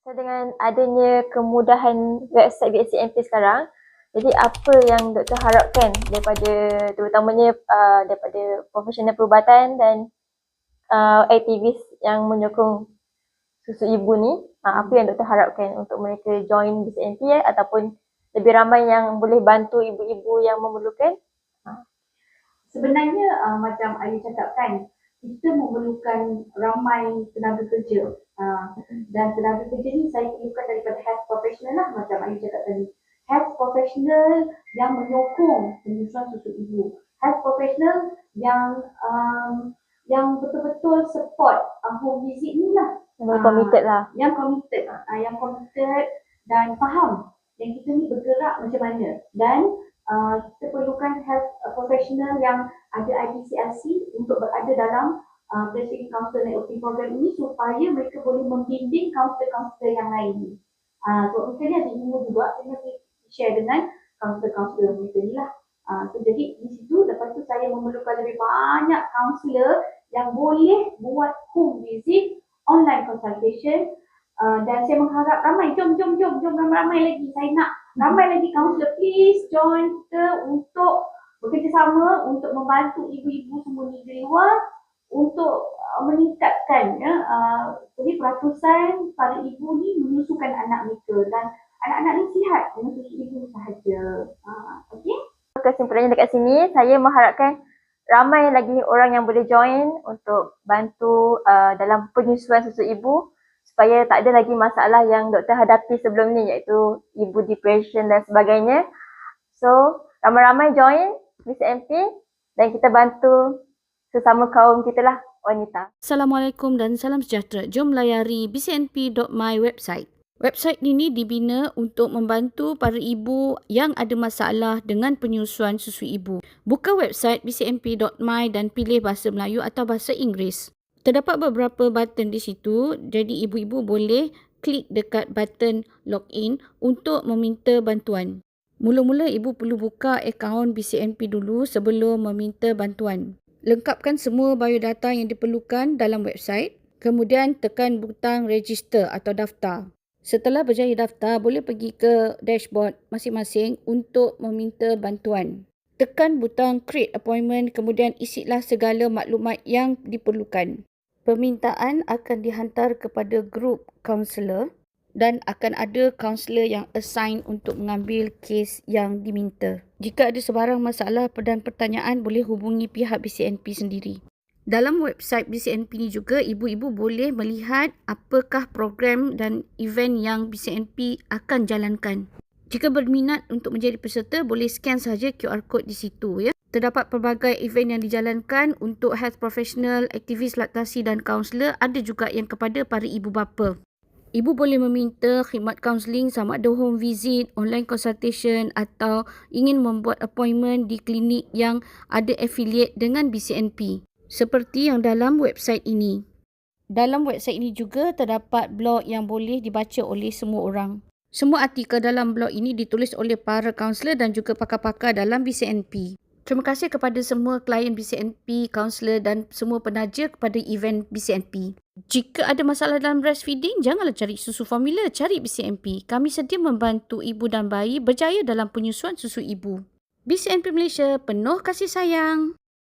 So, dengan adanya kemudahan website BSCMP sekarang, jadi apa yang doktor harapkan daripada terutamanya daripada profesional perubatan dan aktivis yang menyokong susu ibu ni, apa yang doktor harapkan untuk mereka join BCMP ataupun lebih ramai yang boleh bantu ibu-ibu yang memerlukan? Sebenarnya macam Ayu cakap kan, kita memerlukan ramai tenaga kerja dan tenaga kerja ni saya perlukan daripada health professional lah, macam Ayu cakap tadi. Health professional yang menyokong penyusuan susu ibu, health professional yang betul-betul support home visit ni lah, Committed lah. yang committed dan faham yang kita ni bergerak macam mana. Dan kita perlukan health professional yang ada IPCRC untuk berada dalam Breastfeeding Counsellor Networking Program ini supaya mereka boleh membimbing kaunselor-kaunselor yang lain. So misalnya ada ilmu juga, kita share dengan kaunselor-kaunselor mereka ni lah. So jadi di situ, lepas tu saya memerlukan lebih banyak kaunselor yang boleh buat home visit, online consultation, dan saya mengharap ramai, jom ramai lagi. Saya nak ramai lagi kaunselor, please join kita untuk bekerjasama untuk membantu ibu-ibu semua di luar untuk meningkatkan jadi peratusan para ibu ni menyusukan anak mereka dan anak-anak ni sihat dengan susu ibu sahaja. Okey? Kesimpulannya dekat sini, saya mengharapkan ramai lagi orang yang boleh join untuk bantu dalam penyusuan susu ibu supaya tak ada lagi masalah yang doktor hadapi sebelum ni, iaitu ibu depression dan sebagainya. So, ramai-ramai join BCMP dan kita bantu sesama kaum kita lah, wanita. Assalamualaikum dan salam sejahtera. Jom layari bcnp.my website. Website ini dibina untuk membantu para ibu yang ada masalah dengan penyusuan susu ibu. Buka website bcnp.my dan pilih bahasa Melayu atau bahasa Inggeris. Terdapat beberapa button di situ, jadi ibu-ibu boleh klik dekat button login untuk meminta bantuan. Mula-mula ibu perlu buka akaun BCNP dulu sebelum meminta bantuan. Lengkapkan semua biodata yang diperlukan dalam website, kemudian tekan butang register atau daftar. Setelah berjaya daftar, boleh pergi ke dashboard masing-masing untuk meminta bantuan. Tekan butang create appointment, kemudian isilah segala maklumat yang diperlukan. Permintaan akan dihantar kepada grup kaunselor dan akan ada kaunselor yang assign untuk mengambil kes yang diminta. Jika ada sebarang masalah dan pertanyaan, boleh hubungi pihak BCNP sendiri. Dalam website BCNP ni juga, ibu-ibu boleh melihat apakah program dan event yang BCNP akan jalankan. Jika berminat untuk menjadi peserta, boleh scan saja QR code di situ ya. Terdapat pelbagai event yang dijalankan untuk health professional, aktivis laktasi dan kaunselor, ada juga yang kepada para ibu bapa. Ibu boleh meminta khidmat kaunseling sama ada home visit, online consultation atau ingin membuat appointment di klinik yang ada affiliate dengan BCNP. Seperti yang dalam website ini. Dalam website ini juga terdapat blog yang boleh dibaca oleh semua orang. Semua artikel dalam blog ini ditulis oleh para kaunselor dan juga pakar-pakar dalam BCNP. Terima kasih kepada semua klien BCNP, kaunselor dan semua penaja kepada event BCNP. Jika ada masalah dalam breastfeeding, janganlah cari susu formula, cari BCNP. Kami sedia membantu ibu dan bayi berjaya dalam penyusuan susu ibu. BCNP Malaysia, penuh kasih sayang.